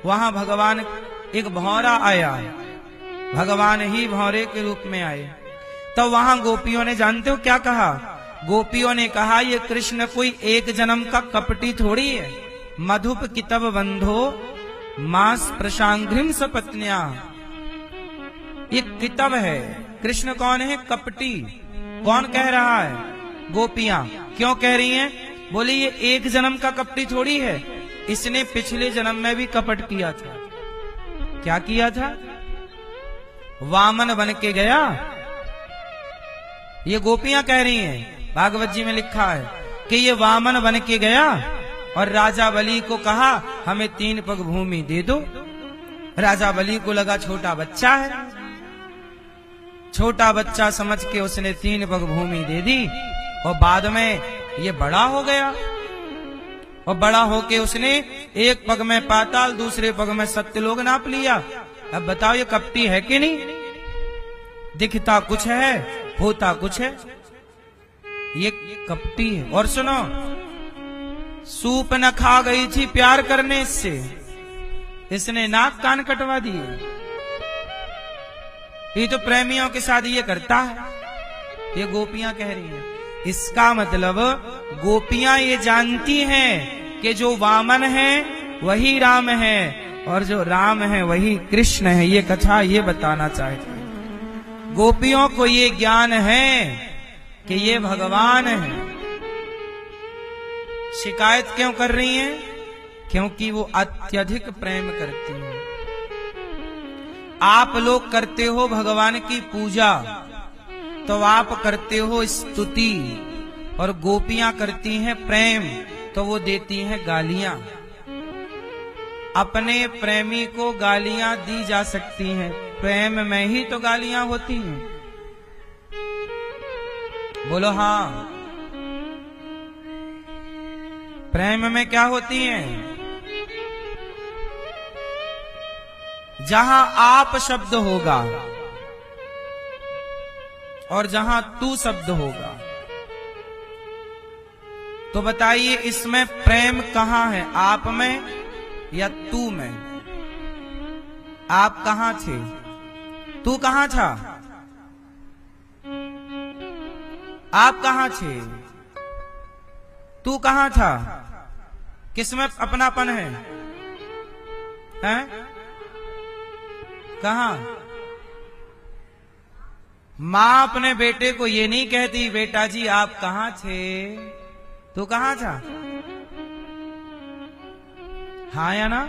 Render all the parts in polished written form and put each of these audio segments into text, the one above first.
वहां भगवान एक भौरा आया, भगवान ही भौरे के रूप में आए। तो वहां गोपियों ने जानते हो क्या कहा? गोपियों ने कहा ये कृष्ण कोई एक जन्म का कपटी थोड़ी है। मधुप कितब बंधो मास प्रशांघ्रिम सपत्न्या, ये कितब है। कृष्ण कौन है? कपटी। कौन कह रहा है? गोपियां। क्यों कह रही हैं? बोली ये एक जन्म का कपटी थोड़ी है, इसने पिछले जन्म में भी कपट किया था। क्या किया था? वामन बन के गया। ये गोपियां कह रही हैं, भागवत जी में लिखा है कि ये वामन बन के गया और राजा बलि को कहा हमें 3 पग भूमि दे दो। राजा बलि को लगा छोटा बच्चा है, छोटा बच्चा समझ के उसने 3 पग भूमि दे दी। और बाद में ये बड़ा हो गया और बड़ा होके उसने एक पग में पाताल, दूसरे पग में सत्यलोक नाप लिया। अब बताओ ये कपटी है कि नहीं? दिखता कुछ है, होता कुछ है। ये कपटी है। और सुनो, सूप न खा गई थी प्यार करने से, इसने नाक कान कटवा दिए। ये तो प्रेमियों के साथ ये करता है, ये गोपियां कह रही हैं। इसका मतलब गोपियां ये जानती हैं कि जो वामन है वही राम है और जो राम है वही कृष्ण है। ये कथा ये बताना चाहती है। गोपियों को ये ज्ञान है कि ये भगवान है। शिकायत क्यों कर रही हैं? क्योंकि वो अत्यधिक प्रेम करती हैं। आप लोग करते हो भगवान की पूजा तो आप करते हो स्तुति, और गोपियां करती हैं प्रेम तो वो देती हैं गालियां। अपने प्रेमी को गालियां दी जा सकती हैं, प्रेम में ही तो गालियां होती हैं। बोलो हाँ। प्रेम में क्या होती हैं? जहां आप शब्द होगा और जहां तू शब्द होगा। तो बताइए इसमें प्रेम कहां है, आप में या तू में? आप कहां थे? तू कहां था? आप कहां थे? तू कहां था? किसमें अपनापन है? हैं? कहां? मां अपने बेटे को ये नहीं कहती बेटा जी आप कहां थे, तू कहां था? हाँ या ना?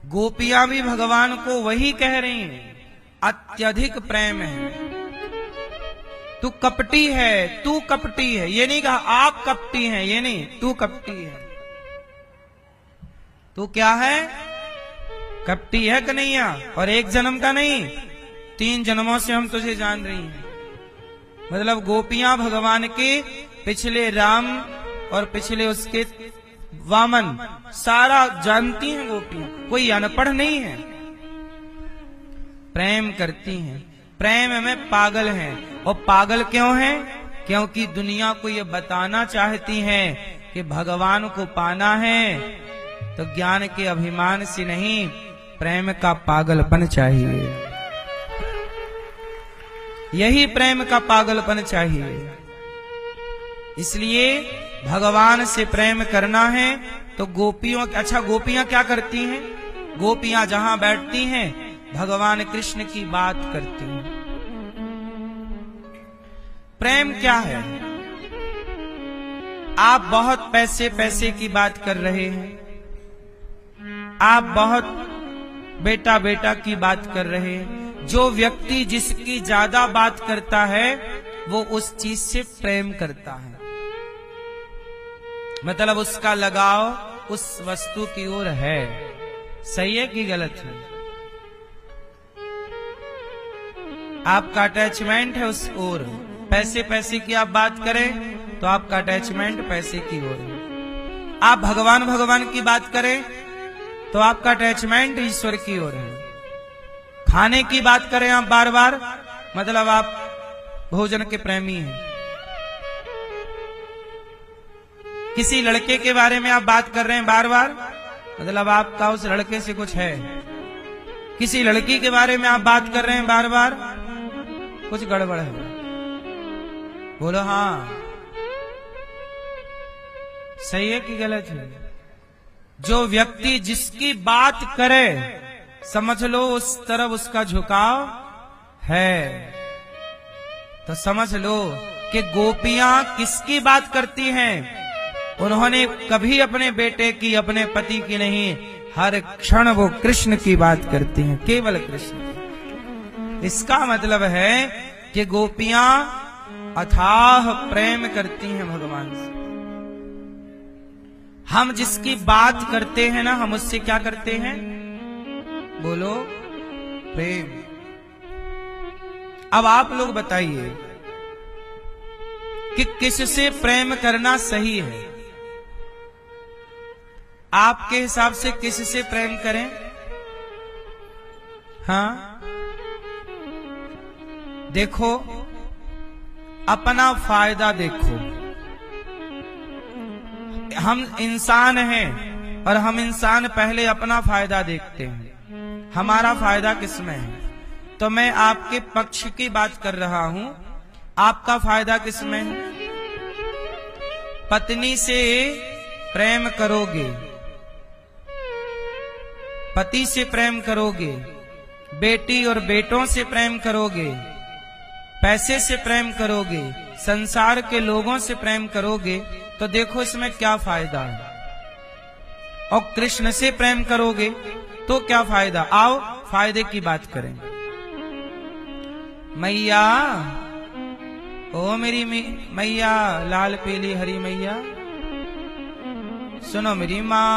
गोपियां भी भगवान को वही कह रही हैं, अत्यधिक प्रेम है। तू कपटी है, तू कपटी है। ये नहीं कहा आप कपटी हैं, ये नहीं, तू कपटी है। तू क्या है? कपटी है कन्हैया। और एक जन्म का नहीं, 3 जन्मों से हम तुझे जान रही हैं। मतलब गोपियां भगवान के पिछले राम और पिछले उसके वामन सारा जानती हैं गोपियां, कोई अनपढ़ नहीं है। प्रेम करती हैं, प्रेम में पागल हैं। और पागल क्यों हैं? क्योंकि दुनिया को ये बताना चाहती हैं कि भगवान को पाना है तो ज्ञान के अभिमान से नहीं, प्रेम का पागलपन चाहिए। यही प्रेम का पागलपन चाहिए। इसलिए भगवान से प्रेम करना है तो गोपियों, अच्छा गोपियां क्या करती हैं? गोपियां जहां बैठती हैं भगवान कृष्ण की बात करती हैं। प्रेम क्या है? आप बहुत पैसे पैसे की बात कर रहे हैं, आप बहुत बेटा बेटा की बात कर रहे हैं। जो व्यक्ति जिसकी ज्यादा बात करता है वो उस चीज से प्रेम करता है, मतलब उसका लगाव उस वस्तु की ओर है। सही है कि गलत है? आपका अटैचमेंट है उस ओर। पैसे पैसे की आप बात करें तो आपका अटैचमेंट पैसे की ओर है। आप भगवान भगवान की बात करें तो आपका अटैचमेंट ईश्वर की ओर है। खाने की बात करें आप बार बार, मतलब आप भोजन के प्रेमी हैं। किसी लड़के के बारे में आप बात कर रहे हैं बार बार, मतलब आपका उस लड़के से कुछ है, किसी लड़की के बारे में आप बात कर रहे हैं बार बार, कुछ गड़बड़ है। बोलो हाँ, सही है कि गलत है? जो व्यक्ति जिसकी बात करे समझ लो उस तरफ उसका झुकाव है। तो समझ लो कि गोपियां किसकी बात करती हैं? उन्होंने कभी अपने बेटे की, अपने पति की नहीं, हर क्षण वो कृष्ण की बात करती हैं, केवल कृष्ण। इसका मतलब है कि गोपियां अथाह प्रेम करती हैं भगवान से। हम जिसकी बात करते हैं ना, हम उससे क्या करते हैं? बोलो प्रेम। अब आप लोग बताइए कि किससे प्रेम करना सही है? आपके हिसाब से किससे प्रेम करें? हाँ, देखो, अपना फायदा देखो। हम इंसान हैं और हम इंसान पहले अपना फायदा देखते हैं। हमारा फायदा किसमें है? तो मैं आपके पक्ष की बात कर रहा हूं। आपका फायदा किसमें है? पत्नी से प्रेम करोगे, पति से प्रेम करोगे, बेटी और बेटों से प्रेम करोगे, पैसे से प्रेम करोगे, संसार के लोगों से प्रेम करोगे, तो देखो इसमें क्या फायदा है। और कृष्ण से प्रेम करोगे तो क्या फायदा? आओ फायदे की बात करें। मैया, ओ मेरी मैया, लाल पीली हरी मैया, सुनो मेरी माँ,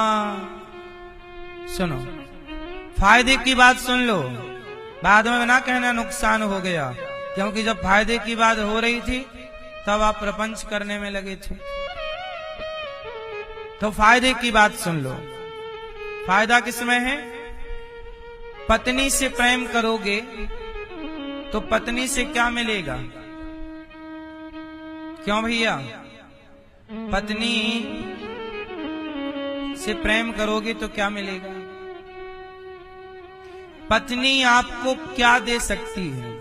सुनो, फायदे की बात सुन लो। बाद में ना कहना नुकसान हो गया, क्योंकि जब फायदे की बात हो रही थी तब आप प्रपंच करने में लगे थे। तो फायदे की बात सुन लो। फायदा किसमें है? पत्नी से प्रेम करोगे तो पत्नी से क्या मिलेगा? क्यों भैया? पत्नी से प्रेम करोगे तो क्या मिलेगा? पत्नी आपको क्या दे सकती है?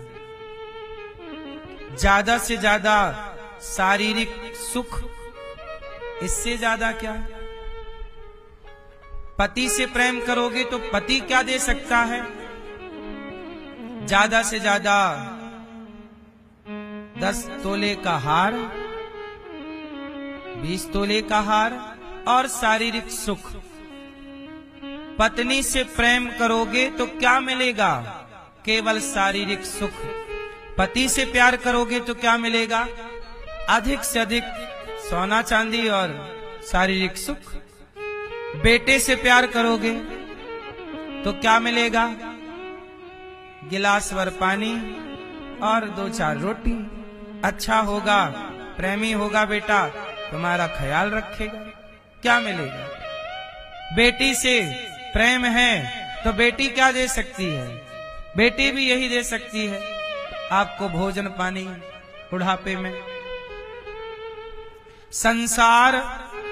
ज्यादा से ज्यादा शारीरिक सुख, इससे ज्यादा क्या? पति से प्रेम करोगे तो पति क्या दे सकता है? ज्यादा से ज्यादा 10 तोले का हार, 20 तोले का हार और शारीरिक सुख। पत्नी से प्रेम करोगे तो क्या मिलेगा? केवल शारीरिक सुख। पति से प्यार करोगे तो क्या मिलेगा? अधिक से अधिक सोना चांदी और शारीरिक सुख। बेटे से प्यार करोगे तो क्या मिलेगा? गिलास भर पानी और 2-4 रोटी। अच्छा होगा, प्रेमी होगा बेटा, तुम्हारा ख्याल रखेगा। क्या मिलेगा? बेटी से प्रेम है तो बेटी क्या दे सकती है? बेटी भी यही दे सकती है, आपको भोजन पानी बुढ़ापे में। संसार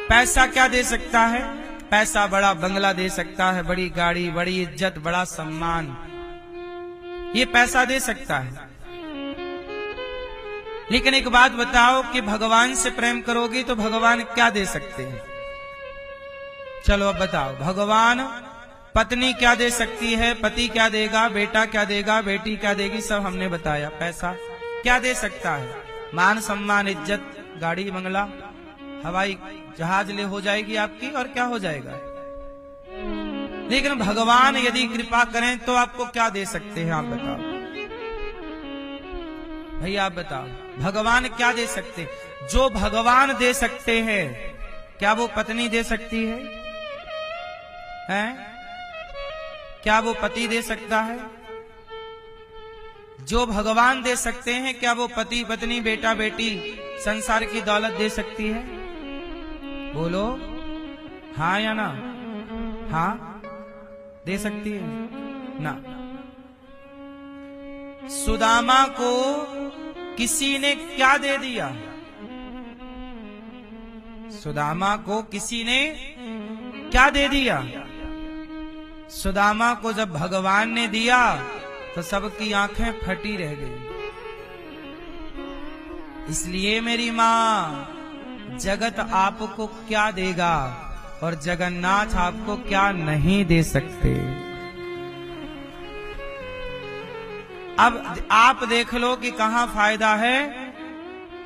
पैसा क्या दे सकता है? पैसा बड़ा बंगला दे सकता है, बड़ी गाड़ी, बड़ी इज्जत, बड़ा सम्मान, ये पैसा दे सकता है। लेकिन एक बात बताओ कि भगवान से प्रेम करोगी तो भगवान क्या दे सकते हैं? चलो अब बताओ, भगवान पत्नी क्या दे सकती है, पति क्या देगा, बेटा क्या देगा, बेटी क्या देगी, सब हमने बताया। पैसा क्या दे सकता है? मान सम्मान, इज्जत, गाड़ी बंगला, हवाई जहाज ले हो जाएगी आपकी, और क्या हो जाएगा। लेकिन भगवान यदि कृपा करें तो आपको क्या दे सकते हैं? आप बताओ भैया, आप बताओ, भगवान क्या दे सकते? जो भगवान दे सकते हैं क्या वो पत्नी दे सकती है? हैं? क्या वो पति दे सकता है? जो भगवान दे सकते हैं क्या वो पति पत्नी, बेटा बेटी, संसार की दौलत दे सकती है? बोलो हाँ या ना? हाँ दे सकती है ना? सुदामा को किसी ने क्या दे दिया? सुदामा को किसी ने क्या दे दिया? सुदामा को जब भगवान ने दिया तो सबकी आंखें फटी रह गई। इसलिए मेरी मां, जगत आपको क्या देगा और जगन्नाथ आपको क्या नहीं दे सकते। अब आप देख लो कि कहां फायदा है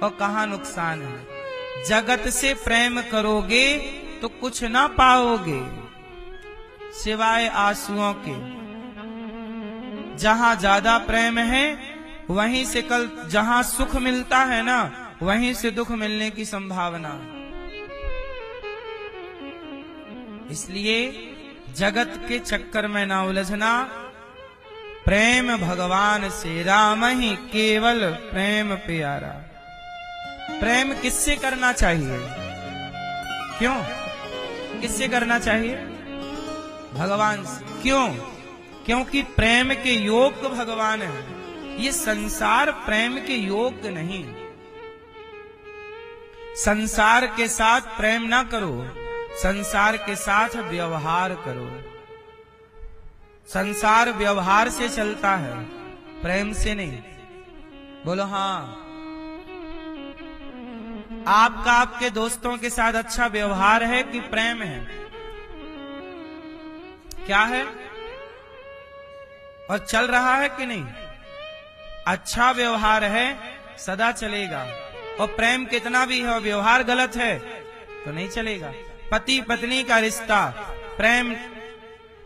और कहां नुकसान है। जगत से प्रेम करोगे तो कुछ ना पाओगे सिवाय आंसुओं के। जहां ज्यादा प्रेम है वहीं से कल जहां सुख मिलता है ना, वहीं से दुख मिलने की संभावना। इसलिए जगत के चक्कर में ना उलझना। प्रेम भगवान से, राम ही केवल प्रेम प्यारा। प्रेम किससे करना चाहिए? क्यों किससे करना चाहिए? भगवान से। क्यों? क्योंकि प्रेम के योग्य भगवान है। ये संसार प्रेम के योग्य नहीं। संसार के साथ प्रेम ना करो, संसार के साथ व्यवहार करो। संसार व्यवहार से चलता है, प्रेम से नहीं। बोलो हाँ। आपका आपके दोस्तों के साथ अच्छा व्यवहार है कि प्रेम है? क्या है? और चल रहा है कि नहीं? अच्छा व्यवहार है सदा चलेगा, और प्रेम कितना भी है और व्यवहार गलत है तो नहीं चलेगा। पति पत्नी का रिश्ता प्रेम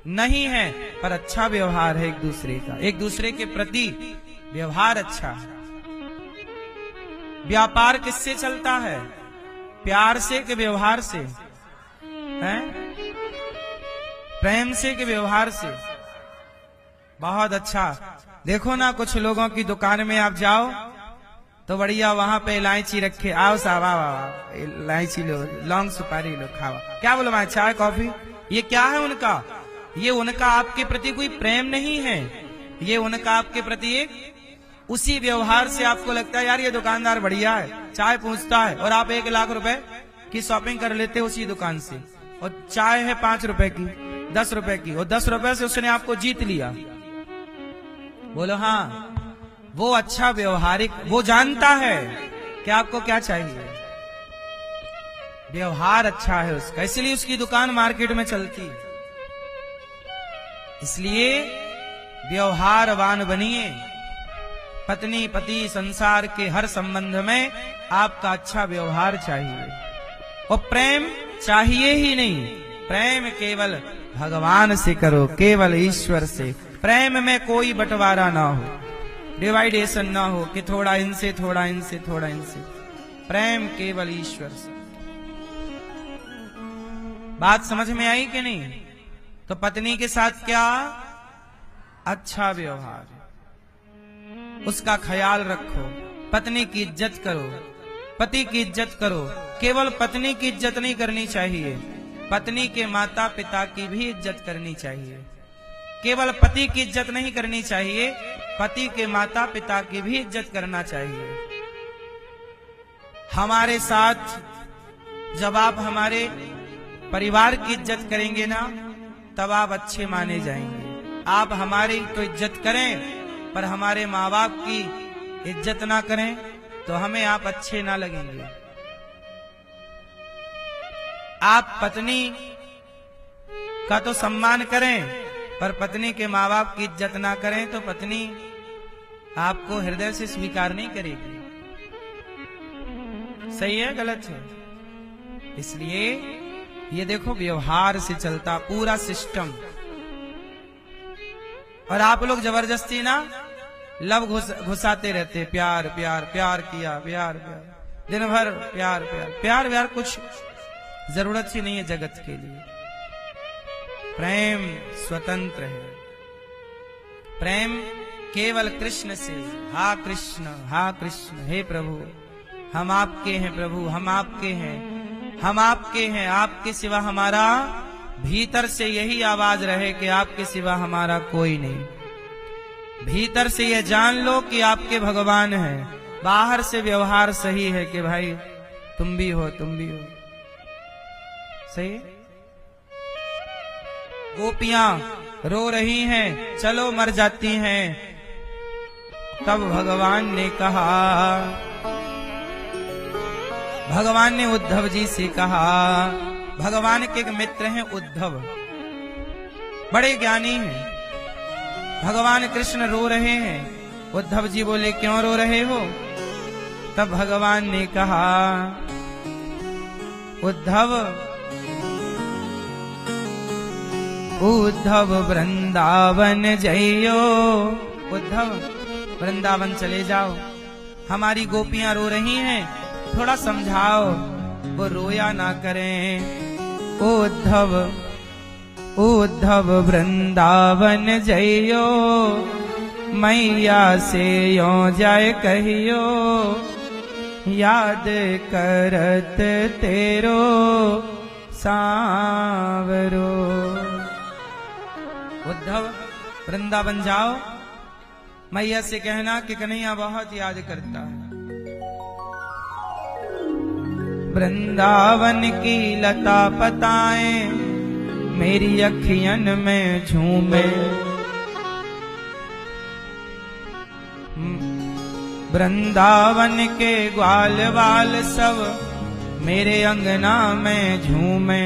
नहीं है पर अच्छा व्यवहार है एक दूसरे का, एक दूसरे के प्रति व्यवहार अच्छा है। व्यापार किससे चलता है? प्यार से कि व्यवहार से? हैं? प्रेम से कि व्यवहार से? बहुत अच्छा। देखो ना, कुछ लोगों की दुकान में आप जाओ तो बढ़िया वहां पे इलायची रखे, आओ साहब आओ, इलायची लो, लौंग सुपारी लो, खाओ। क्या बोलो भाई, चाय कॉफी? ये क्या है उनका? ये उनका आपके प्रति कोई प्रेम नहीं है, ये उनका आपके प्रति एक उसी व्यवहार से आपको लगता है यार ये दुकानदार बढ़िया है, चाय पूछता है, और आप 1 लाख रुपए की शॉपिंग कर लेते उसी दुकान से, और चाय है 5 रुपए की, 10 रुपए की, और 10 रुपए से उसने आपको जीत लिया। बोलो हाँ। वो अच्छा व्यवहारिक, वो जानता है कि आपको क्या चाहिए, व्यवहार अच्छा है उसका, इसलिए उसकी दुकान मार्केट में चलती। इसलिए व्यवहारवान बनिए। पत्नी पति संसार के हर संबंध में आपका अच्छा व्यवहार चाहिए, और प्रेम चाहिए ही नहीं। प्रेम केवल भगवान से करो, केवल ईश्वर से। प्रेम में कोई बंटवारा ना हो, डिवाइडेशन ना हो कि थोड़ा इनसे, थोड़ा इनसे, थोड़ा इनसे। प्रेम केवल ईश्वर से। बात समझ में आई कि नहीं? तो पत्नी के साथ क्या? अच्छा व्यवहार, उसका ख्याल रखो, पत्नी की इज्जत करो, पति की इज्जत करो। केवल पत्नी की इज्जत नहीं करनी चाहिए, पत्नी के माता पिता की भी इज्जत करनी चाहिए। केवल पति की इज्जत नहीं करनी चाहिए, पति के माता पिता की भी इज्जत करना चाहिए। हमारे साथ जब आप हमारे परिवार की इज्जत करेंगे ना, तब आप अच्छे माने जाएंगे। आप हमारी तो इज्जत करें पर हमारे माँ बाप की इज्जत ना करें तो हमें आप अच्छे ना लगेंगे। आप पत्नी का तो सम्मान करें पर पत्नी के माँ बाप की इज्जत ना करें तो पत्नी आपको हृदय से स्वीकार नहीं करेगी। सही है गलत है? इसलिए ये देखो व्यवहार से चलता पूरा सिस्टम। और आप लोग जबरदस्ती ना लब घुसाते रहते, प्यार प्यार प्यार किया, प्यार प्यार, दिन भर प्यार प्यार प्यार प्यार। कुछ जरूरत ही नहीं है जगत के लिए। प्रेम स्वतंत्र है, प्रेम केवल कृष्ण से। हा कृष्ण, हे प्रभु हम आपके हैं, प्रभु हम आपके हैं, हम आपके हैं, आपके सिवा हमारा, भीतर से यही आवाज रहे कि आपके सिवा हमारा कोई नहीं। भीतर से ये जान लो कि आपके भगवान हैं, बाहर से व्यवहार सही है कि भाई तुम भी हो, तुम भी हो। सही? गोपियां रो रही हैं, चलो मर जाती हैं। तब भगवान ने कहा, भगवान ने उद्धव जी से कहा, भगवान के एक मित्र हैं उद्धव, बड़े ज्ञानी हैं। भगवान कृष्ण रो रहे हैं। उद्धव जी बोले, क्यों रो रहे हो? तब भगवान ने कहा, उद्धव उद्धव वृंदावन जइयो, उद्धव वृंदावन चले जाओ, हमारी गोपियां रो रही हैं, थोड़ा समझाओ, वो रोया ना करें। उद्धव उद्धव वृंदावन जइयो, मैया से यो जाय कहियो, याद करत तेरो सांवरो। उद्धव वृंदावन जाओ, मैया से कहना कि कन्हैया बहुत याद करता है। वृंदावन की लता पताएं मेरी अखियन में झूमे, वृंदावन के ग्वाल बाल सब मेरे अंगना में झूमे।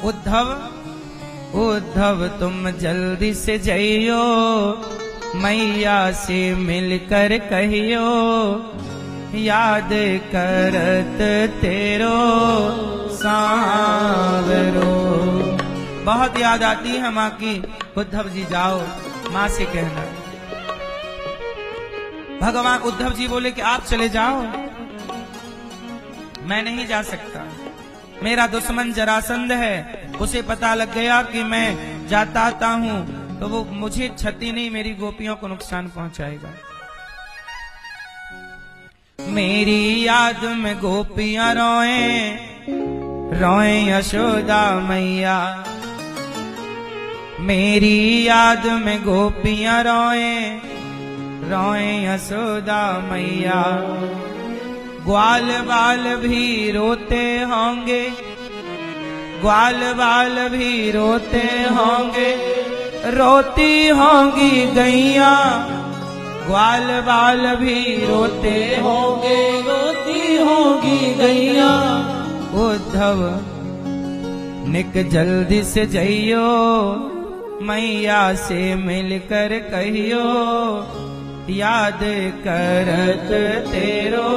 उद्धव उद्धव तुम जल्दी से जइयो, मैया से मिलकर कहियो, याद करत तेरो सांवरो। बहुत याद आती है माँ की। उद्धव जी जाओ, माँ से कहना। भगवान उद्धव जी बोले कि आप चले जाओ, मैं नहीं जा सकता, मेरा दुश्मन जरासंध है, उसे पता लग गया कि मैं जाता आता हूँ तो वो मुझे क्षति नहीं, मेरी गोपियों को नुकसान पहुंचाएगा। मेरी याद में गोपियां रोए रोए यशोदा मैया, मेरी याद में गोपियां रोए रोए यशोदा मैया। ग्वाल बाल भी रोते होंगे, ग्वाल बाल भी रोते होंगे, रोती होंगी गैया, ग्वाल बाल भी रोते होंगे, रोती होंगी गैया। उद्धव निक जल्दी से जइयो, मैया से मिलकर कहियो, याद करत तेरो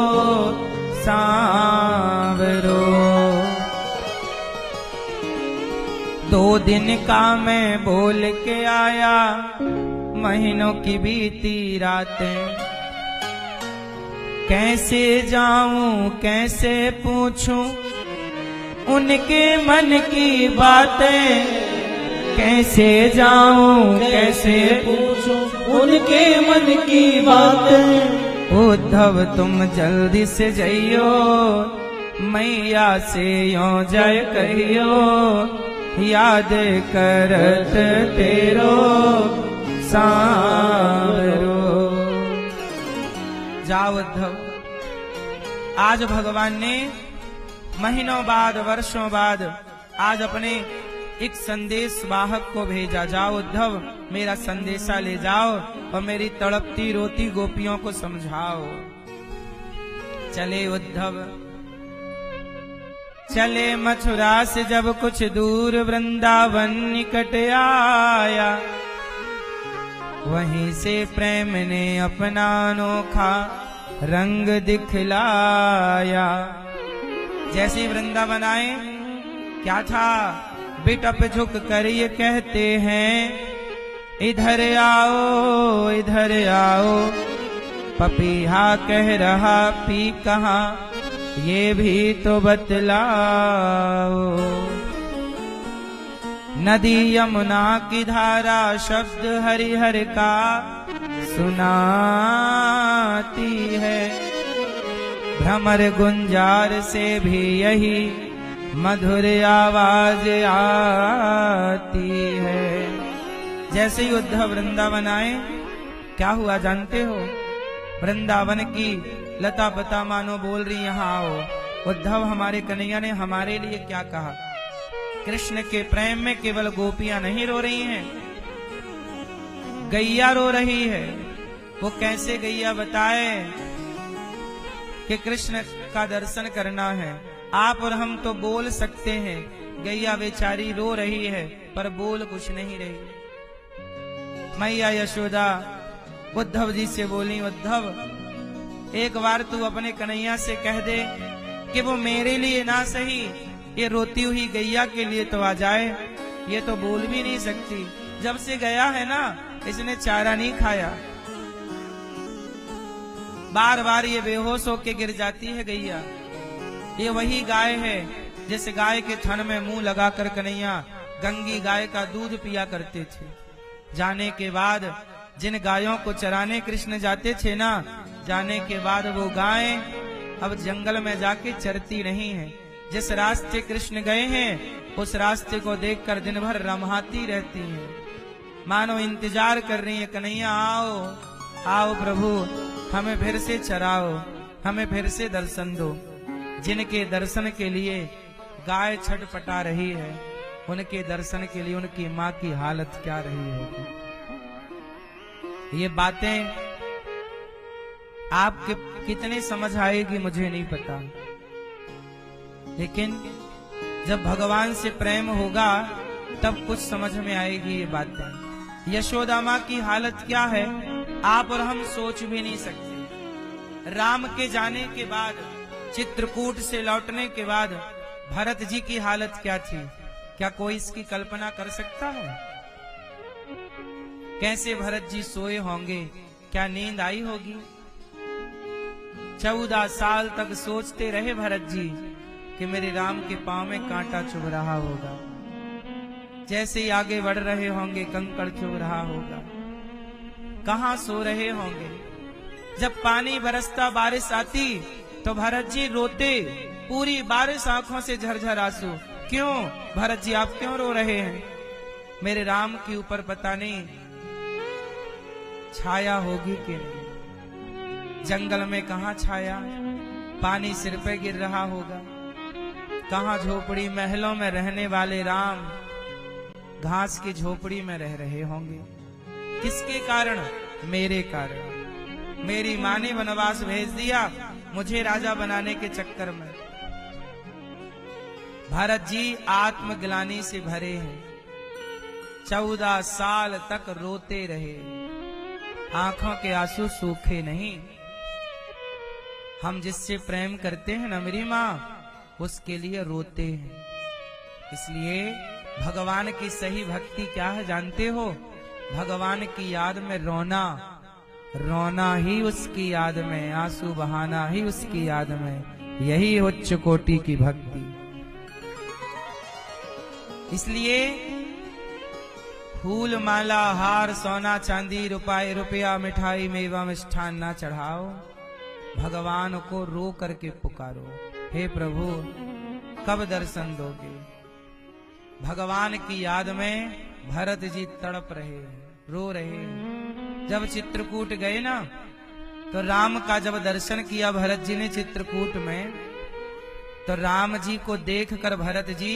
सांवरो। 2 दिन का मैं बोल के आया, महीनों की बीती रातें, कैसे जाऊं कैसे पूछूं उनके मन की बातें, कैसे जाऊं कैसे पूछूं उनके मन की बातें। उद्धव तुम जल्दी से जइयो, मैया से यो जय कहियो, याद करत तेरो सांवरो। जाओ उद्धव, आज भगवान ने महीनों बाद वर्षों बाद आज अपने एक संदेश वाहक को भेजा। जाओ उद्धव, मेरा संदेशा ले जाओ और मेरी तड़पती रोती गोपियों को समझाओ। चले उद्धव, चले मथुरा से जब कुछ दूर, वृंदावन निकट आया, वहीं से प्रेम ने अपना अनोखा रंग दिखलाया। जैसे वृंदावन आए, क्या था, बिटप झुक कर ये कहते हैं, इधर आओ इधर आओ, पपीहा कह रहा पी कहाँ, ये भी तो बतलाओ। नदी यमुना की धारा शब्द हरिहर का सुनाती है, भ्रमर गुंजार से भी यही मधुर आवाज आती है। जैसे ही उद्धव वृंदावन आए, क्या हुआ जानते हो? वृंदावन की लता पता मानो बोल रही, यहाँ आओ। उद्धव, हमारे कन्हैया ने हमारे लिए क्या कहा? कृष्ण के प्रेम में केवल गोपियां नहीं रो रही हैं, गैया रो रही है। वो कैसे गैया बताए कि कृष्ण का दर्शन करना है। आप और हम तो बोल सकते हैं, गैया बेचारी रो रही है पर बोल कुछ नहीं रही। मैया यशोदा उद्धव जी से बोली, उद्धव एक बार तू अपने कन्हैया से कह दे कि वो मेरे लिए ना सही, ये रोती हुई गैया के लिए तो आ जाए। ये तो बोल भी नहीं सकती, जब से गया है ना इसने चारा नहीं खाया, बार बार ये बेहोश होके गिर जाती है गैया। ये वही गाय है जिस गाय के थन में मुंह लगाकर कन्हैया गंगी गाय का दूध पिया करते थे। जाने के बाद जिन गायों को चराने कृष्ण जाते थे ना, जाने के बाद वो गाय अब जंगल में जाके चरती नहीं है। जिस रास्ते कृष्ण गए हैं उस रास्ते को देखकर दिन भर रमहाती रहती हैं, मानो इंतजार कर रही है, कन्हैया आओ आओ प्रभु, हमें फिर से चराओ, हमें फिर से दर्शन दो। जिनके दर्शन के लिए गाय छटपटा रही है, उनके दर्शन के लिए उनकी माँ की हालत क्या रही होगी। ये बातें आपके कितने समझ आएगी मुझे नहीं पता, लेकिन जब भगवान से प्रेम होगा तब कुछ समझ में आएगी ये बातें। यशोदा माँ की हालत क्या है आप और हम सोच भी नहीं सकते। राम के जाने के बाद, चित्रकूट से लौटने के बाद भरत जी की हालत क्या थी, क्या कोई इसकी कल्पना कर सकता है? कैसे भरत जी सोए होंगे, क्या नींद आई होगी? 14 साल तक सोचते रहे भरत जी कि मेरे राम के पांव में कांटा चुभ रहा होगा, जैसे ही आगे बढ़ रहे होंगे कंकड़ चुभ रहा होगा। कहां सो रहे होंगे? जब पानी बरसता, बारिश आती तो भरत जी रोते, पूरी बारिश आंखों से झरझर आंसू। क्यों भरत जी आप क्यों रो रहे हैं? मेरे राम के ऊपर पता नहीं छाया होगी कि नहीं। जंगल में कहां छाया, पानी सिर पे गिर रहा होगा। कहां झोपड़ी महलों में रहने वाले राम घास की झोपड़ी में रह रहे होंगे। किसके कारण? मेरे कारण। मेरी माँ ने वनवास भेज दिया मुझे राजा बनाने के चक्कर में। भरत जी आत्मग्लानि से भरे हैं, 14 साल तक रोते रहे, आंखों के आंसू सूखे नहीं। हम जिससे प्रेम करते हैं ना मेरी माँ, उसके लिए रोते हैं। इसलिए भगवान की सही भक्ति क्या है जानते हो? भगवान की याद में रोना, रोना ही उसकी याद में, आंसू बहाना ही उसकी याद में, यही उच्च कोटि की भक्ति। इसलिए फूल माला हार सोना चांदी रुपया मिठाई मेवा मिष्ठान ना चढ़ाओ, भगवान को रो करके पुकारो, हे प्रभु कब दर्शन दोगे? भगवान की याद में भरत जी तड़प रहे, रो रहे। जब चित्रकूट गए ना तो राम का जब दर्शन किया भरत जी ने चित्रकूट में, तो राम जी को देखकर भरत जी,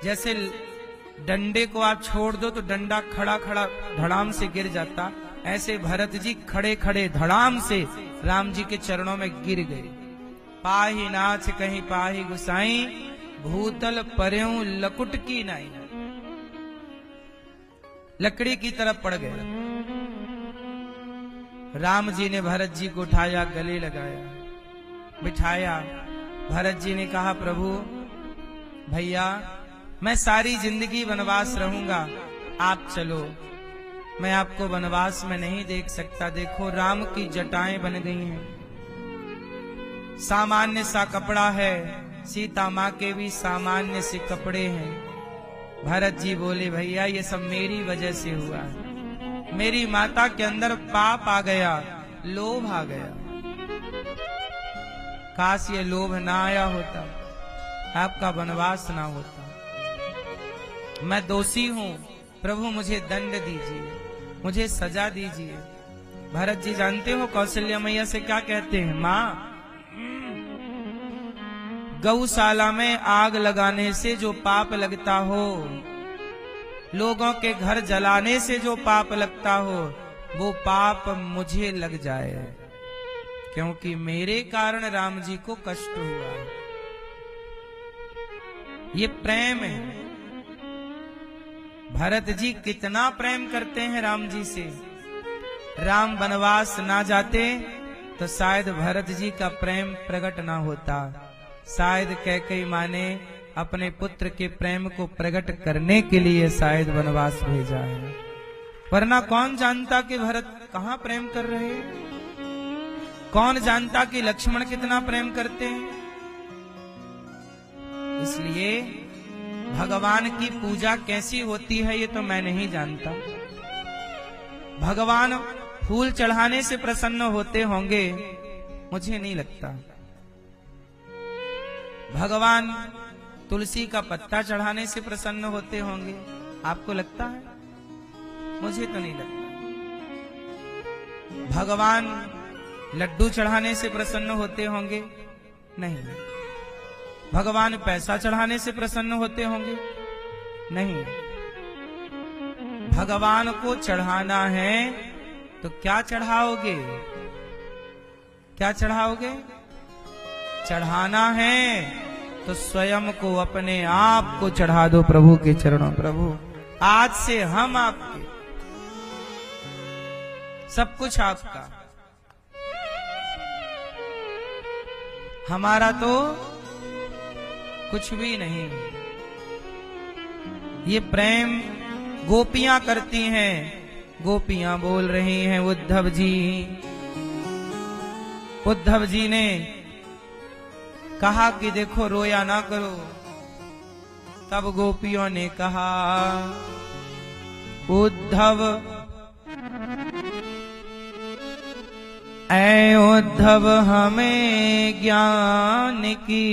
जैसे डंडे को आप छोड़ दो तो डंडा खड़ा खड़ा धड़ाम से गिर जाता, ऐसे भरत जी खड़े खड़े धड़ाम से राम जी के चरणों में गिर गए। पाही नाथ कहीं पाही गुसाई, भूतल पर्यों लकुट की नाई। लकड़ी की तरफ पड़ गए। राम जी ने भरत जी को उठाया, गले लगाया, बिठाया। भरत जी ने कहा, प्रभु भैया मैं सारी जिंदगी वनवास रहूंगा, आप चलो, मैं आपको वनवास में नहीं देख सकता। देखो राम की जटाएं बन गई हैं, सामान्य सा कपड़ा है, सीता माँ के भी सामान्य से कपड़े हैं। भरत जी बोले, भैया ये सब मेरी वजह से हुआ है, मेरी माता के अंदर पाप आ गया, लोभ आ गया। काश ये लोभ ना आया होता, आपका वनवास ना होता। मैं दोषी हूँ, प्रभु मुझे दंड दीजिए, मुझे सजा दीजिए। भरत जी जानते हो कौशल्या मैया से क्या कहते हैं? माँ गौशाला में आग लगाने से जो पाप लगता हो, लोगों के घर जलाने से जो पाप लगता हो, वो पाप मुझे लग जाए, क्योंकि मेरे कारण राम जी को कष्ट हुआ। ये प्रेम है। भरत जी कितना प्रेम करते हैं राम जी से। राम वनवास ना जाते तो शायद भरत जी का प्रेम प्रकट ना होता। शायद कैकेयी माँ ने अपने पुत्र के प्रेम को प्रकट करने के लिए शायद वनवास भेजा है, वरना कौन जानता कि भरत कहां प्रेम कर रहे हैं, कौन जानता कि लक्ष्मण कितना प्रेम करते हैं। इसलिए भगवान की पूजा कैसी होती है ये तो मैं नहीं जानता। भगवान फूल चढ़ाने से प्रसन्न होते होंगे, मुझे नहीं लगता। भगवान तुलसी का पत्ता चढ़ाने से प्रसन्न होते होंगे, आपको लगता है? मुझे तो नहीं लगता। भगवान लड्डू चढ़ाने से प्रसन्न होते होंगे? नहीं। भगवान पैसा चढ़ाने से प्रसन्न होते होंगे? नहीं। भगवान को चढ़ाना है तो क्या चढ़ाओगे? क्या चढ़ाओगे? चढ़ाना है तो स्वयं को, अपने आप को चढ़ा दो प्रभु के चरणों। प्रभु आज से हम आपके, सब कुछ आपका, हमारा तो कुछ भी नहीं। ये प्रेम गोपियां करती हैं। गोपियां बोल रही हैं, उद्धव जी ने कहा कि देखो रोया ना करो। तब गोपियों ने कहा, उद्धव ऐ उद्धव हमें ज्ञान की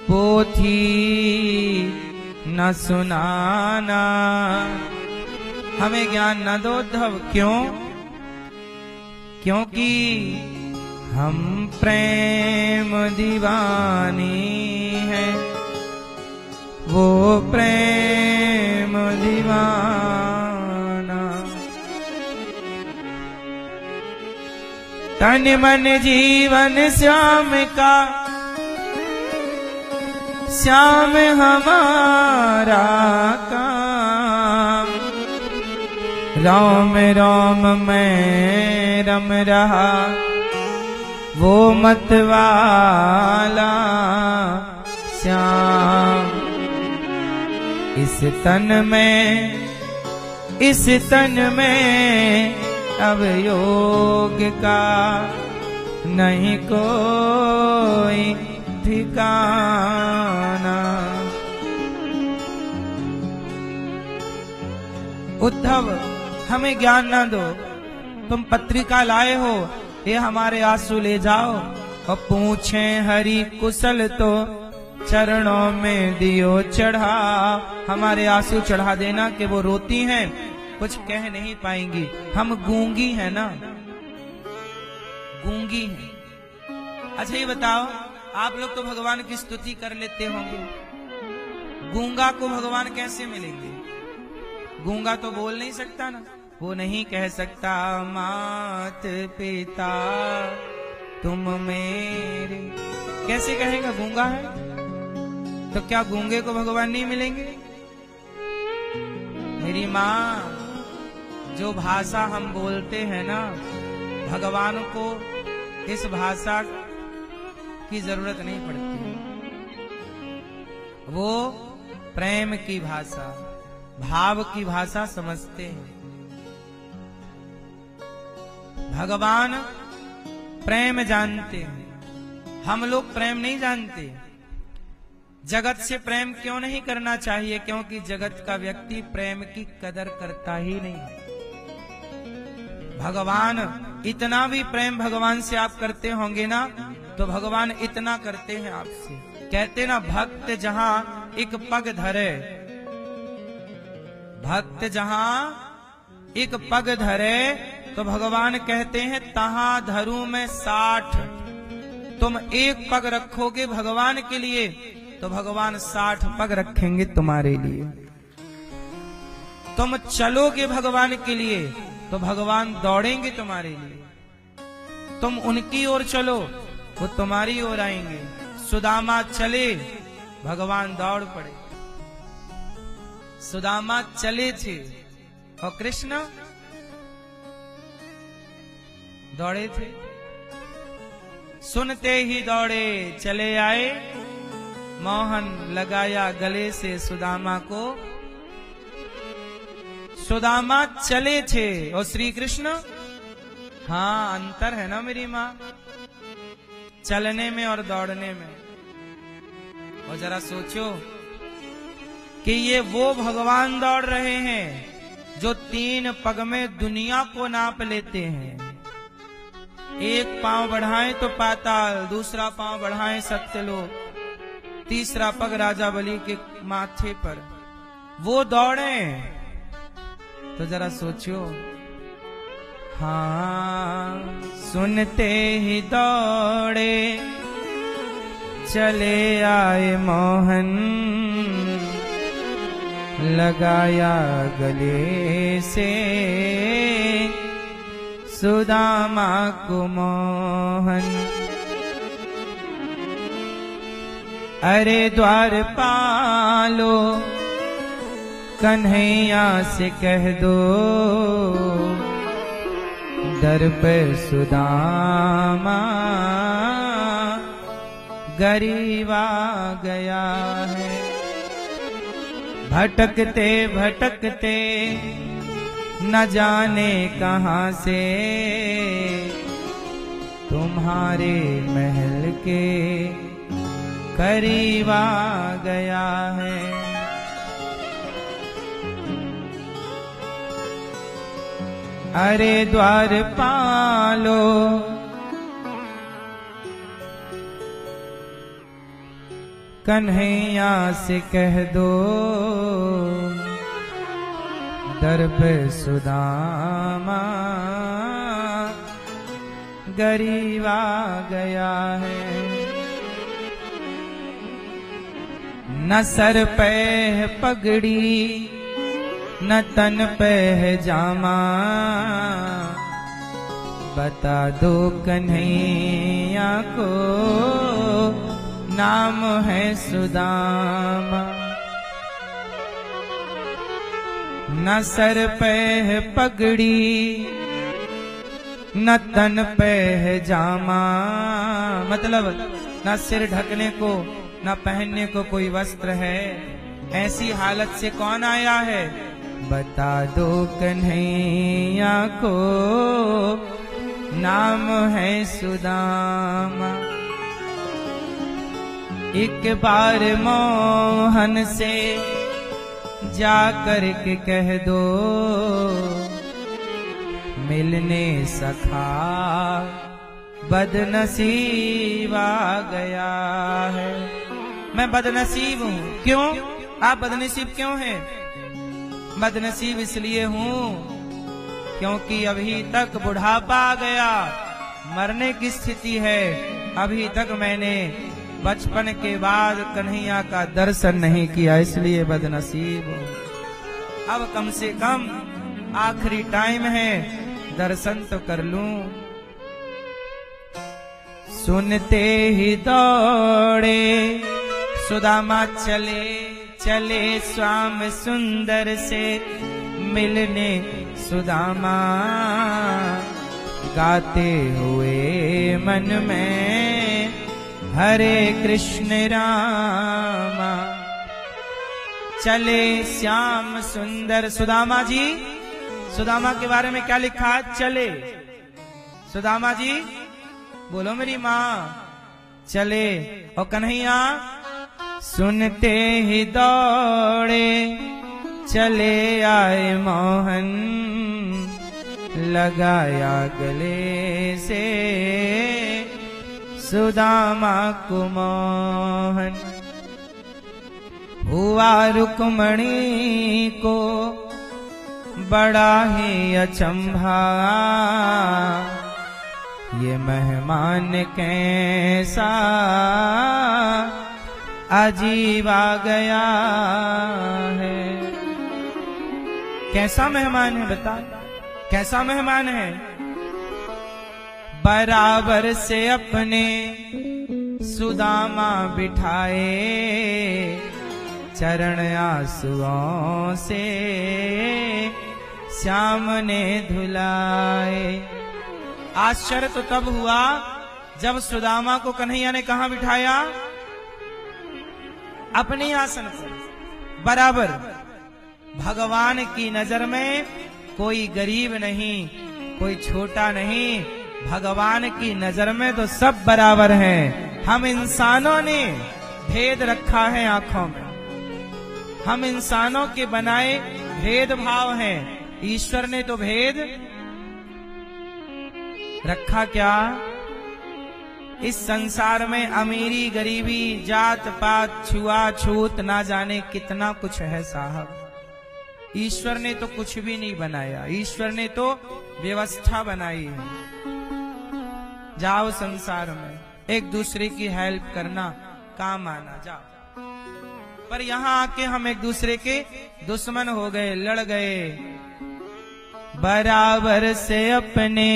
पोथी न सुनाना। हमें ज्ञान न दो उद्धव। क्यों? क्योंकि हम प्रेम दीवानी हैं, वो प्रेम दीवाना। तन मन जीवन श्याम का, श्याम हमारा काम। राम राम मैं रम रहा, वो मतवाला श्याम। इस तन में अब योग का नहीं कोई ठिकाना। उद्धव हमें ज्ञान ना दो। तुम पत्रिका लाए हो, ये हमारे आंसू ले जाओ और पूछें हरि कुशल तो चरणों में दियो चढ़ा। हमारे आंसू चढ़ा देना कि वो रोती हैं, कुछ कह नहीं पाएंगी। हम गूंगी हैं ना, गूंगी हैं। अच्छा ये बताओ, आप लोग तो भगवान की स्तुति कर लेते होंगे, गूंगा को भगवान कैसे मिलेंगे? गूंगा तो बोल नहीं सकता ना, वो नहीं कह सकता मात पिता तुम मेरे। कैसे कहेगा? गूंगा है। तो क्या गूंगे को भगवान नहीं मिलेंगे? मेरी माँ, जो भाषा हम बोलते हैं ना, भगवान को इस भाषा की जरूरत नहीं पड़ती। वो प्रेम की भाषा, भाव की भाषा समझते हैं। भगवान प्रेम जानते हैं, हम लोग प्रेम नहीं जानते। जगत से प्रेम क्यों नहीं करना चाहिए? क्योंकि जगत का व्यक्ति प्रेम की कदर करता ही नहीं। भगवान इतना भी प्रेम भगवान से आप करते होंगे ना, तो भगवान इतना करते हैं आपसे। कहते ना, भक्त जहां एक पग धरे, भक्त जहां एक पग धरे, तो भगवान कहते हैं तहां धरू में 60। तुम एक पग रखोगे भगवान के लिए तो भगवान 60 पग रखेंगे तुम्हारे लिए। तुम चलोगे भगवान के लिए तो भगवान दौड़ेंगे तुम्हारे लिए। तुम उनकी ओर चलो वो तुम्हारी ओर आएंगे। सुदामा चले भगवान दौड़ पड़े। सुदामा चले थे और कृष्ण दौड़े थे। सुनते ही दौड़े चले आए। मोहन लगाया गले से सुदामा को। सुदामा चले थे और श्री कृष्ण, हाँ अंतर है ना मेरी माँ, चलने में और दौड़ने में। और जरा सोचो कि ये वो भगवान दौड़ रहे हैं जो 3 पग में दुनिया को नाप लेते हैं। एक पांव बढ़ाएं तो पाताल, दूसरा पांव बढ़ाएं सत्यलोक, तीसरा पग राजा बलि के माथे पर। वो दौड़े तो जरा सोचो। हाँ सुनते ही दौड़े चले आए मोहन, लगाया गले से सुदामा को मोहन। अरे द्वारपालो कन्हैया से कह दो, दर पे सुदामा गरीब आ गया है। भटकते भटकते न जाने कहाँ से तुम्हारे महल के करीब आ गया है। अरे द्वारपालो कन्हैया से कह दो, दर पे सुदामा गरीब आ गया है। न सर पे है पगड़ी न तन पे है जामा, बता दो कन्हैया को नाम है सुदामा। न सर पे है पगड़ी न तन पे है जामा, मतलब न सिर ढकने को न पहनने को कोई वस्त्र है। ऐसी हालत से कौन आया है? बता दो कन्हैया को नाम है सुदामा। एक बार मोहन से जा कर के कह दो, मिलने सखा बदनसीब आ गया है। मैं बदनसीब हूँ। क्यों? आप बदनसीब क्यों हैं? बदनसीब इसलिए हूँ क्योंकि अभी तक बुढ़ापा आ गया, मरने की स्थिति है। अभी तक मैंने बचपन के बाद कन्हैया का दर्शन नहीं किया, इसलिए बदनसीब हूँ। अब कम से कम आखिरी टाइम है, दर्शन तो कर लूं। सुनते ही दौड़े सुदामा चले चले श्याम सुंदर से मिलने सुदामा, गाते हुए मन में हरे कृष्ण रामा। चले श्याम सुंदर सुदामा जी। सुदामा के बारे में क्या लिखा है? चले सुदामा जी, बोलो मेरी माँ। चले और कन्हैया सुनते ही दौड़े चले आए मोहन, लगाया गले से सुदामा को मोहन। हुआ रुक्मणी को बड़ा ही अचंभा, ये मेहमान कैसा अजीब आ गया है। कैसा मेहमान है बता, कैसा मेहमान है? बराबर से अपने सुदामा बिठाए, चरण आंसुओं से श्याम ने धुलाए। आश्चर्य तो तब हुआ जब सुदामा को कन्हैया ने कहां बिठाया? अपने आसन पर बराबर। भगवान की नजर में कोई गरीब नहीं, कोई छोटा नहीं, भगवान की नजर में तो सब बराबर हैं। हम इंसानों ने भेद रखा है आंखों में, हम इंसानों के बनाए भेदभाव हैं। ईश्वर ने तो भेद रखा क्या? इस संसार में अमीरी गरीबी जात पात छुआछूत ना जाने कितना कुछ है साहब। ईश्वर ने तो कुछ भी नहीं बनाया, ईश्वर ने तो व्यवस्था बनाई है। जाओ संसार में एक दूसरे की हेल्प करना, काम आना, जाओ। पर यहाँ आके हम एक दूसरे के दुश्मन हो गए, लड़ गए। बराबर से अपने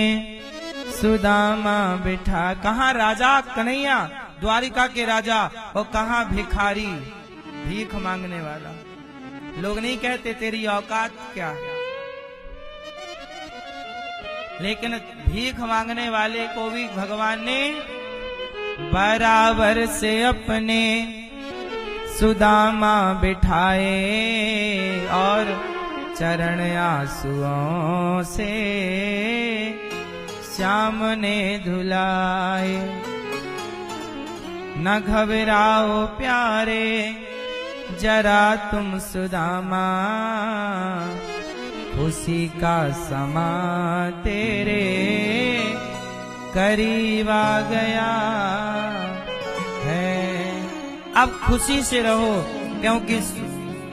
सुदामा बिठा, कहाँ राजा कन्हैया द्वारिका के राजा और कहाँ भिखारी भीख मांगने वाला। लोग नहीं कहते तेरी औकात क्या है, लेकिन भीख मांगने वाले को भी भगवान ने बराबर से अपने सुदामा बिठाए और चरण आंसुओं से श्याम ने धुलाए। न घबराओ प्यारे जरा तुम सुदामा, खुशी का समा तेरे करीब आ गया है। अब खुशी से रहो क्योंकि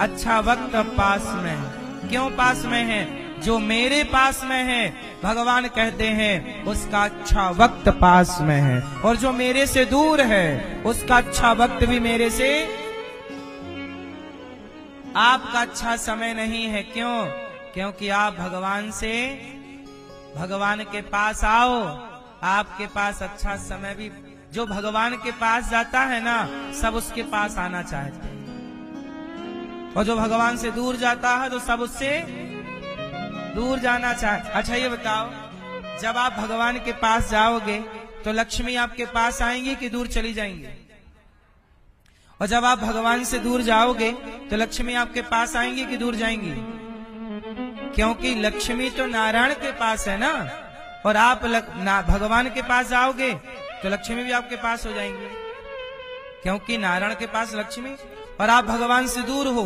अच्छा वक्त पास में है। क्यों पास में है? जो मेरे पास में है, भगवान कहते हैं उसका अच्छा वक्त पास में है, और जो मेरे से दूर है उसका अच्छा वक्त भी मेरे से। आपका अच्छा समय नहीं है, क्यों? क्योंकि आप भगवान से, भगवान के पास आओ। आपके पास अच्छा समय भी, जो भगवान के पास जाता है ना, सब उसके पास आना चाहते हैं, और जो भगवान से दूर जाता है तो सब उससे दूर जाना चाहते। अच्छा ये बताओ, जब आप भगवान के पास जाओगे तो लक्ष्मी आपके पास आएंगी कि दूर चली जाएंगी? और जब आप भगवान से दूर जाओगे तो लक्ष्मी आपके पास आएंगी कि दूर जाएंगी? क्योंकि लक्ष्मी तो नारायण के पास है ना, और आप भगवान के पास जाओगे तो लक्ष्मी भी आपके पास हो जाएंगी, क्योंकि नारायण के पास लक्ष्मी, और आप भगवान से दूर हो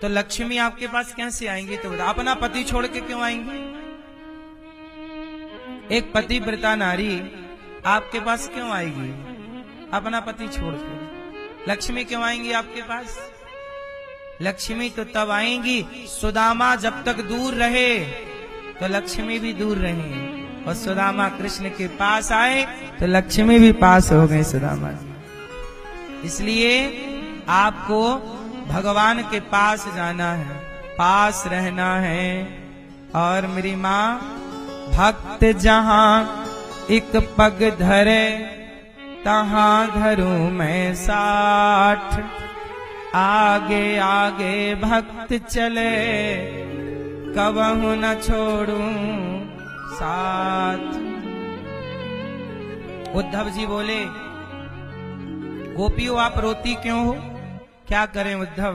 तो लक्ष्मी आपके पास कैसे आएंगी? तो अपना पति छोड़ के क्यों आएंगी? एक पतिव्रता नारी आपके पास क्यों आएगी अपना पति छोड़ के? लक्ष्मी क्यों आएंगी आपके पास? लक्ष्मी तो तब आएंगी, सुदामा जब तक दूर रहे तो लक्ष्मी भी दूर रहे, और सुदामा कृष्ण के पास आए तो लक्ष्मी भी पास हो गए सुदामा जी। इसलिए आपको भगवान के पास जाना है, पास रहना है। और मेरी माँ, भक्त जहाँ एक पग धरे तहाँ धरूं मैं 60, आगे आगे भक्त चले कबहू न छोड़ूं साथ। उद्धव जी बोले, गोपियों आप रोती क्यों हो? क्या करें उद्धव,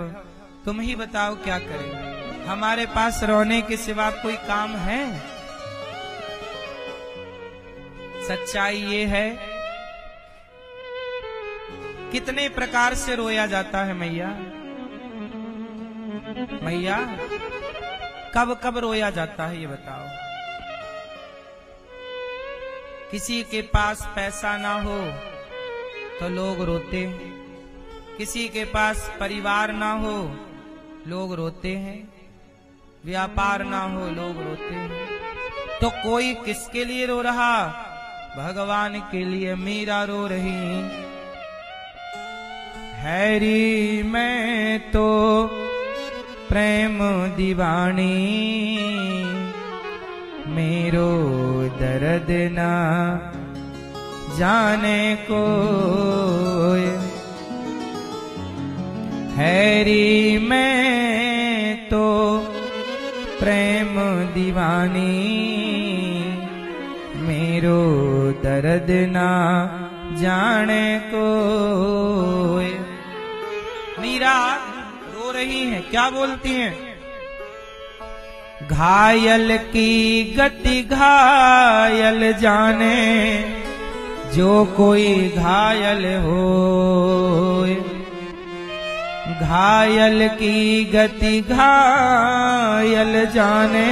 तुम ही बताओ क्या करें, हमारे पास रोने के सिवा कोई काम है? सच्चाई ये है, कितने प्रकार से रोया जाता है मैया। मैया कब कब रोया जाता है ये बताओ। किसी के पास पैसा ना हो तो लोग रोते हैं, किसी के पास परिवार ना हो लोग रोते हैं, व्यापार ना हो लोग रोते हैं। तो कोई किसके लिए रो रहा? भगवान के लिए मीरा रो रही, हैरी मैं तो प्रेम दीवानी, मेरो दर्द ना जाने को, हैरी मैं तो प्रेम दीवानी, मेरो दर्द ना जाने को। मीरा रो रही हैं, क्या बोलती हैं? घायल की गति घायल जाने, जो कोई घायल होए, घायल की गति घायल जाने,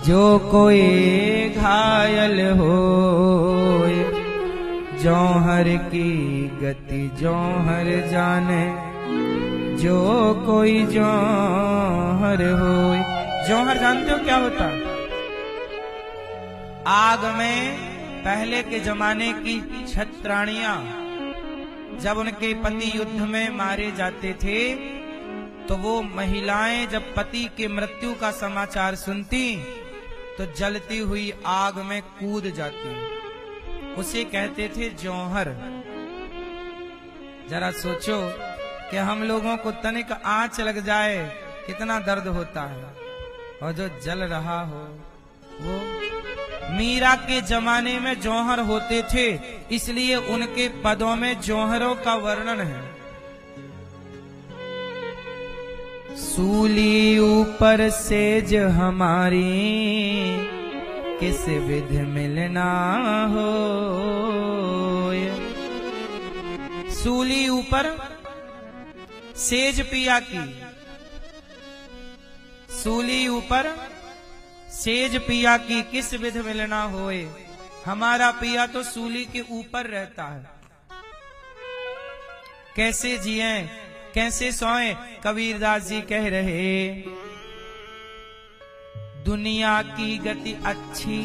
जो कोई घायल होए, जौहर की गति जौहर जाने, जो कोई जौहर होए। जौहर जानते हो क्या होता? आग में पहले के जमाने की क्षत्राणियां जब उनके पति युद्ध में मारे जाते थे, तो वो महिलाएं जब पति के मृत्यु का समाचार सुनती तो जलती हुई आग में कूद जाती, उसे कहते थे जौहर। जरा सोचो कि हम लोगों को तनिक आंच लग जाए कितना दर्द होता है, और जो जल रहा हो वो। मीरा के जमाने में जौहर होते थे, इसलिए उनके पदों में जौहरों का वर्णन है। सूली ऊपर सेज हमारी, किस विध मिलना हो। सूली ऊपर सेज पिया की, सूली ऊपर सेज पिया की, किस विध मिलना होए। हमारा पिया तो सूली के ऊपर रहता है, कैसे जिए कैसे सोए। कबीरदास जी कह रहे, दुनिया की गति अच्छी,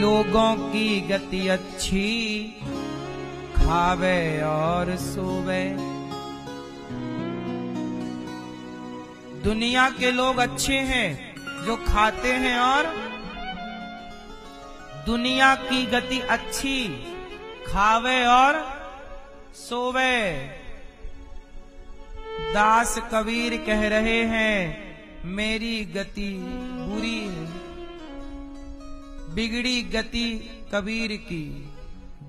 लोगों की गति अच्छी, खावे और सोवे। दुनिया के लोग अच्छे हैं जो खाते हैं, और दुनिया की गति अच्छी, खावे और सोवे। दास कबीर कह रहे हैं, मेरी गति बुरी है, बिगड़ी गति कबीर की,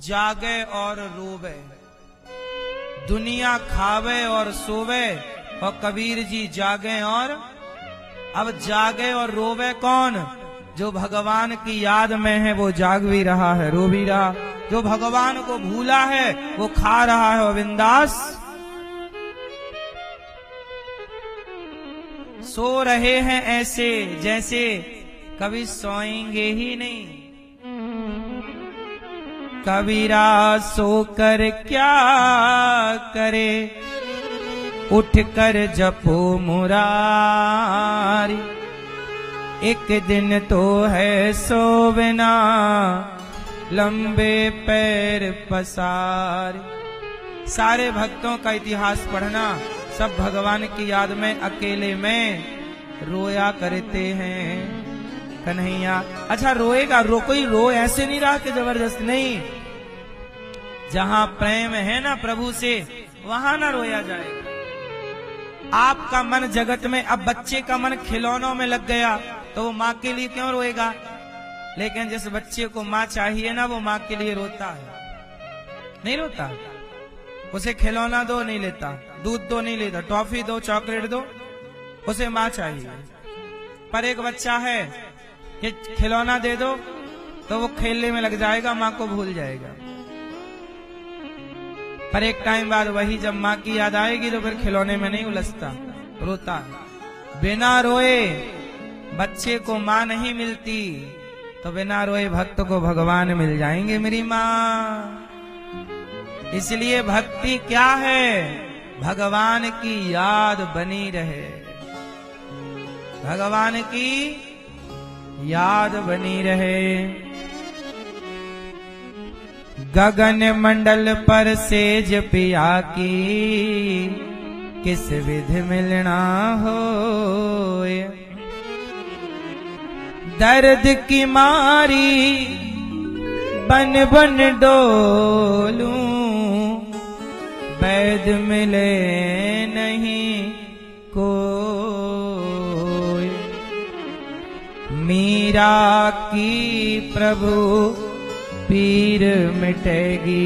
जागे और रोवे। दुनिया खावे और सोवे, और कबीर जी जागे और। अब जागे और रोवे कौन? जो भगवान की याद में है वो जाग भी रहा है, रो भी रहा। जो भगवान को भूला है वो खा रहा है बिंदास। सो रहे हैं ऐसे जैसे कभी सोएंगे ही नहीं। कबीरा सोकर क्या करे, उठकर जपो मुरारी। एक दिन तो है सोवना, लंबे पैर पसार। सारे भक्तों का इतिहास पढ़ना, सब भगवान की याद में अकेले में रोया करते हैं कन्हैया। अच्छा रोएगा, कोई रो ऐसे नहीं रहा कि जबरदस्त नहीं। जहां प्रेम है ना प्रभु से, वहां ना रोया जाएगा। आपका मन जगत में, अब बच्चे का मन खिलौनों में लग गया तो वो माँ के लिए क्यों रोएगा? लेकिन जिस बच्चे को माँ चाहिए ना, वो माँ के लिए रोता है, नहीं रोता। उसे खिलौना दो नहीं लेता, दूध दो नहीं लेता, टॉफी दो चॉकलेट दो, उसे माँ चाहिए। पर एक बच्चा है कि खिलौना दे दो तो वो खेलने में लग जाएगा, माँ को भूल जाएगा। पर एक टाइम बाद वही जब माँ की याद आएगी तो फिर खिलौने में नहीं उलझता, रोता। बिना रोए बच्चे को माँ नहीं मिलती, तो बिना रोए भक्त को भगवान मिल जाएंगे मेरी माँ। इसलिए भक्ति क्या है? भगवान की याद बनी रहे, भगवान की याद बनी रहे। गगन मंडल पर सेज पिया की, किस विधि मिलना होए। दर्द की मारी बन बन डोलूं, वैद मिले नहीं कोई। मीरा की प्रभु पीर मिटेगी,